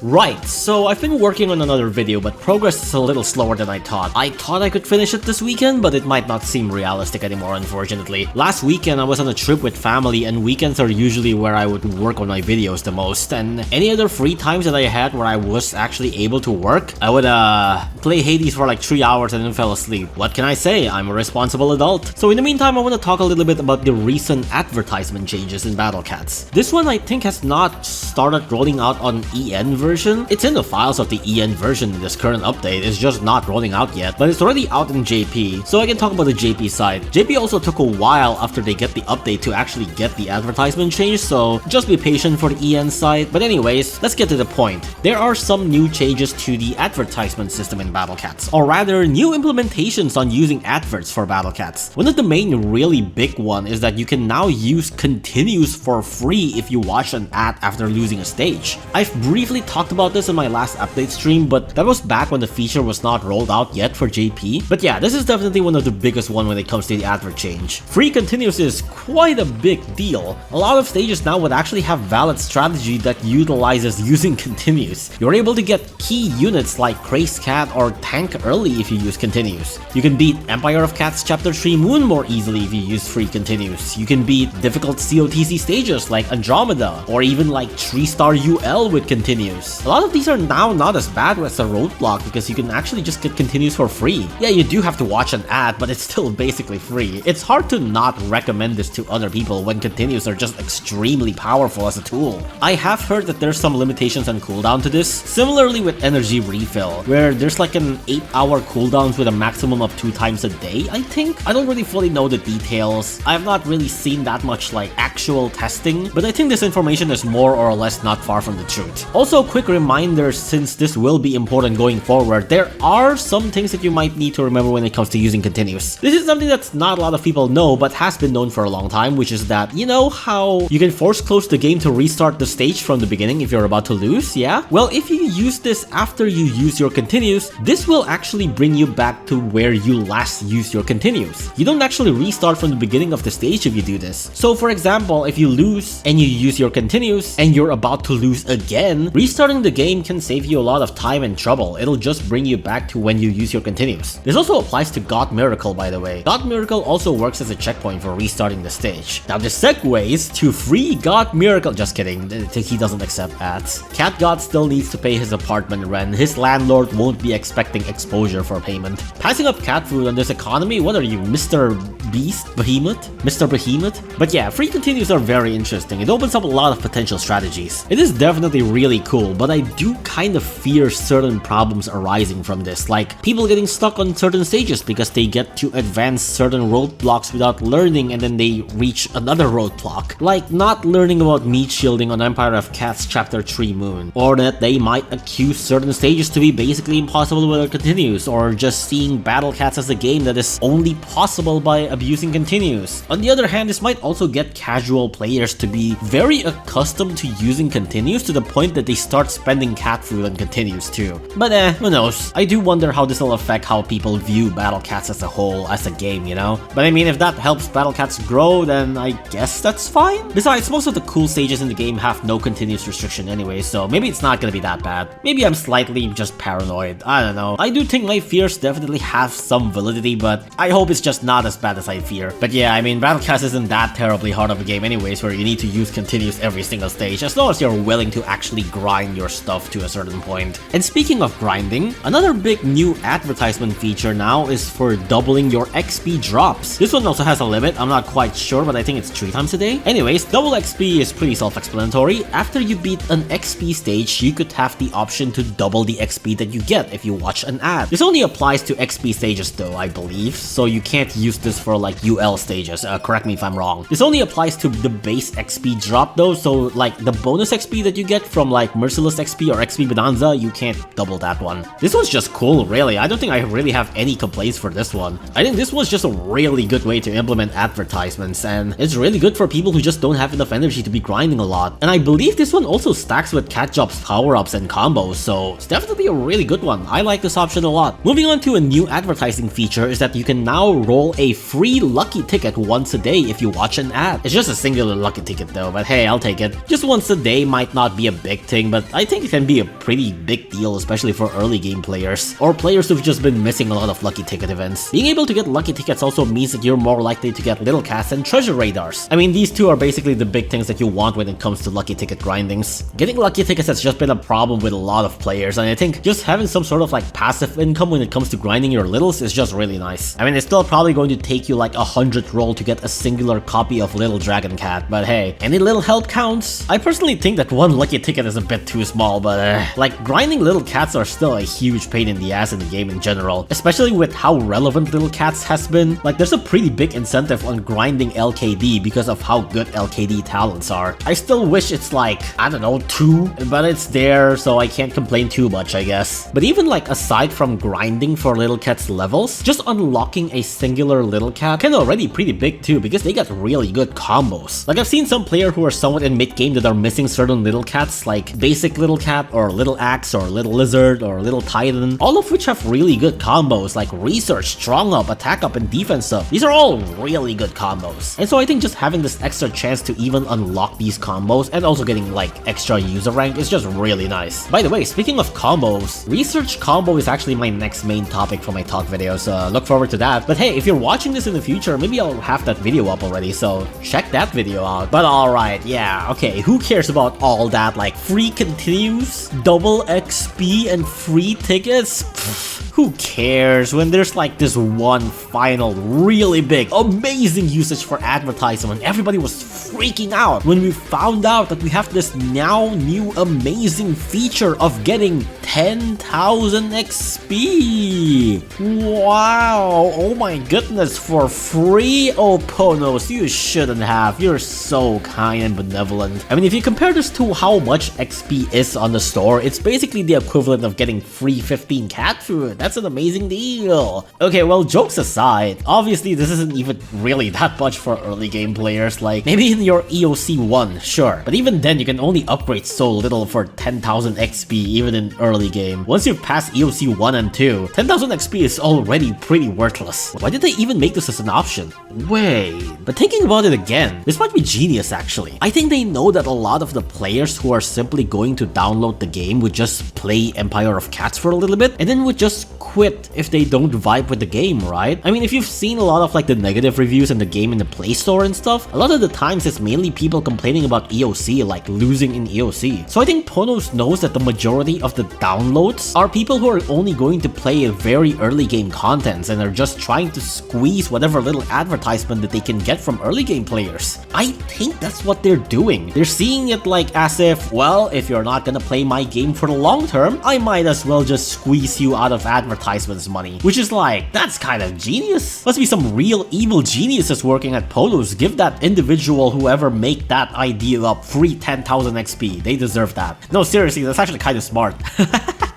Right, so I've been working on another video, but progress is a little slower than I thought. I thought I could finish it this weekend, but it might not seem realistic anymore, unfortunately. Last weekend I was on a trip with family, and weekends are usually where I would work on my videos the most, and any other free times that I had where I was actually able to work, I would play Hades for like 3 hours and then fell asleep. What can I say? I'm a responsible adult. So in the meantime, I want to talk a little bit about the recent advertisement changes in Battle Cats. This one I think has not started rolling out on EN version. It's in the files of the EN version in this current update, it's just not rolling out yet, but it's already out in JP, so I can talk about the JP side. JP also took a while after they get the update to actually get the advertisement change, so just be patient for the EN side. But anyways, let's get to the point. There are some new changes to the advertisement system in Battle Cats, or rather new implementations on using adverts for Battle Cats. One of the main really big one is that you can now use continues for free if you watch an ad after losing a stage. I've briefly talked about this in my last update stream, but that was back when the feature was not rolled out yet for JP. But yeah, this is definitely one of the biggest one when it comes to the advert change. Free continues is quite a big deal. A lot of stages now would actually have valid strategy that utilizes using continues. You're able to get key units like Crazed Cat or Tank early if you use continues. You can beat Empire of Cats Chapter 3 Moon more easily if you use free continues. You can beat difficult COTC stages like Andromeda, or even like 3-star UL with continues. A lot of these are now not as bad as a roadblock because you can actually just get continues for free. Yeah, you do have to watch an ad, but it's still basically free. It's hard to not recommend this to other people when continues are just extremely powerful as a tool. I have heard that there's some limitations on cooldown to this, similarly with energy refill, where there's like an 8-hour cooldowns with a maximum of 2 times a day, I think? I don't really fully know the details. I have not really seen that much like actual testing, but I think this information is more or less not far from the truth. Also, quick reminder, since this will be important going forward, there are some things that you might need to remember when it comes to using continues. This is something that's not a lot of people know, but has been known for a long time, which is that, you know how you can force close the game to restart the stage from the beginning if you're about to lose, yeah? Well, if you use this after you use your continues, this will actually bring you back to where you last used your continues. You don't actually restart from the beginning of the stage if you do this. So for example, if you lose and you use your continues and you're about to lose again, restarting the game can save you a lot of time and trouble. It'll just bring you back to when you use your continues. This also applies to God Miracle, by the way. God Miracle also works as a checkpoint for restarting the stage. Now this segues to free God Miracle. Just kidding, he doesn't accept ads. Cat God still needs to pay his apartment rent. His landlord won't be expecting exposure for payment. Passing up cat food on this economy? What are you, Mr. Beast? Behemoth? Mr. Behemoth? But yeah, free continues are very interesting. It opens up a lot of potential strategies. It is definitely really cool, but I do kind of fear certain problems arising from this, like people getting stuck on certain stages because they get to advance certain roadblocks without learning and then they reach another roadblock, like not learning about meat shielding on Empire of Cats Chapter 3 Moon, or that they might accuse certain stages to be basically impossible without continues, or just seeing Battle Cats as a game that is only possible by abusing continues. On the other hand, this might also get casual players to be very accustomed to using continues to the point that they start spending cat food on continues too. But who knows? I do wonder how this will affect how people view Battle Cats as a whole, as a game, you know? But I mean, if that helps Battle Cats grow, then I guess that's fine. Besides, most of the cool stages in the game have no continuous restriction anyway, so maybe it's not gonna be that bad. Maybe I'm slightly just paranoid, I don't know. I do think my fears definitely have some validity, but I hope it's just not as bad as I fear. But yeah, I mean, Battle Cats isn't that terribly hard of a game anyways, where you need to use continues every single stage, as long as you're willing to actually grind your stuff to a certain point. And speaking of grinding, another big new advertisement feature now is for doubling your XP drops. This one also has a limit, I'm not quite sure, but I think it's 3 times a day. Anyways, double XP is pretty self-explanatory. After you beat an XP stage, you could have the option to double the XP that you get if you watch an ad. This only applies to XP stages though, I believe, so you can't use this for like UL stages, correct me if I'm wrong. This only applies to the base XP drop though, so like the bonus XP that you get from like Merciless XP or XP Bonanza, you can't double that one. This was just cool, really. I don't think I really have any complaints for this one. I think this was just a really good way to implement advertisements, and it's really good for people who just don't have enough energy to be grinding a lot. And I believe this one also stacks with Cat Job's power-ups and combos, so it's definitely a really good one. I like this option a lot. Moving on to a new advertising feature is that you can now roll a free free lucky ticket once a day if you watch an ad. It's just a singular lucky ticket though, but hey, I'll take it. Just once a day might not be a big thing, but I think it can be a pretty big deal, especially for early game players, or players who've just been missing a lot of lucky ticket events. Being able to get lucky tickets also means that you're more likely to get little cats and treasure radars. I mean, these two are basically the big things that you want when it comes to lucky ticket grindings. Getting lucky tickets has just been a problem with a lot of players, and I think just having some sort of like passive income when it comes to grinding your littles is just really nice. I mean, it's still probably going to take you like 100 roll to get a singular copy of Little Dragon Cat, but hey, any little help counts. I personally think that one lucky ticket is a bit too small, but like grinding little cats are still a huge pain in the ass in the game in general, especially with how relevant little cats has been. Like there's a pretty big incentive on grinding LKD because of how good LKD talents are. I still wish it's like, I don't know, 2, but it's there, so I can't complain too much, I guess. But even like aside from grinding for little cat's levels, just unlocking a singular little cat can already pretty big too, because they got really good combos. Like I've seen some players who are somewhat in mid-game that are missing certain little cats, like basic little cat or little axe or little lizard or little titan, all of which have really good combos like research, strong up, attack up, and defense up. These are all really good combos. And so I think just having this extra chance to even unlock these combos and also getting like extra user rank is just really nice. By the way, speaking of combos, research combo is actually my next main topic for my talk videos, look forward to that. But hey, if you're watching this in the future, maybe I'll have that video up already, so check that video out. But alright, yeah, okay, who cares about all that, like free continues, double XP, and free tickets? Pfft. Who cares when there's like this one final really big amazing usage for advertisement? Everybody was freaking out when we found out that we have this now new amazing feature of getting 10,000 XP. Wow, oh my goodness, for free? Oh Ponos, you shouldn't have. You're so kind and benevolent. I mean, if you compare this to how much XP is on the store, it's basically the equivalent of getting free 15 cat food. That's an amazing deal. Okay, well, jokes aside, obviously this isn't even really that much for early game players. Like maybe in your EOC 1, sure, but even then you can only upgrade so little for 10,000 XP even in early game. Once you've passed EOC 1 and 2, 10,000 XP is already pretty worthless. Why did they even make this as an option? Wait, but thinking about it again, this might be genius actually. I think they know that a lot of the players who are simply going to download the game would just play Empire of Cats for a little bit and then would just quit if they don't vibe with the game, right? I mean, if you've seen a lot of like the negative reviews in the game in the Play Store and stuff, a lot of the times it's mainly people complaining about EOC, like losing in EOC. So I think Ponos knows that the majority of the downloads are people who are only going to play very early game contents and are just trying to squeeze whatever little advertisement that they can get from early game players. I think that's what they're doing. They're seeing it like as if, well, if you're not gonna play my game for the long term, I might as well just squeeze you out of advertisements money. Which is like, that's kind of genius. Must be some real evil geniuses working at Ponos. Give that individual, whoever make that idea up, free 10,000 XP. They deserve that. No, seriously, that's actually kind of smart.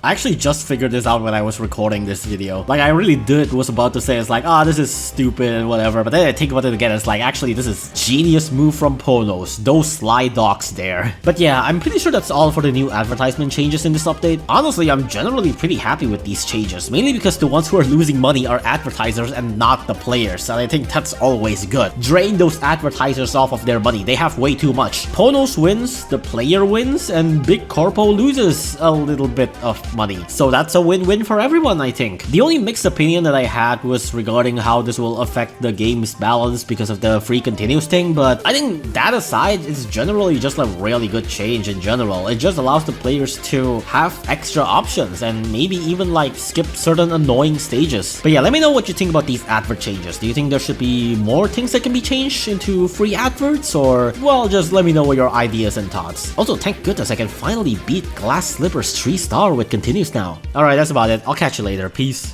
I actually just figured this out when I was recording this video. Like, I really was about to say, it's like, this is stupid and whatever, but then I think about it again, it's like, actually, this is genius move from Ponos. Those sly dogs there. But yeah, I'm pretty sure that's all for the new advertisement changes in this update. Honestly, I'm generally pretty happy with these changes, mainly because the ones who are losing money are advertisers and not the players, and I think that's always good. Drain those advertisers off of their money. They have way too much. Ponos wins, the player wins, and Big Corpo loses a little bit of money. So that's a win-win for everyone, I think. The only mixed opinion that I had was regarding how this will affect the game's balance because of the free continues thing, but I think that aside, it's generally just a really good change in general. It just allows the players to have extra options and maybe even like skip certain annoying stages. But yeah, let me know what you think about these advert changes. Do you think there should be more things that can be changed into free adverts, or, well, just let me know what your ideas and thoughts. Also, thank goodness I can finally beat Glass Slippers 3-star with continues now. Alright, that's about it. I'll catch you later. Peace.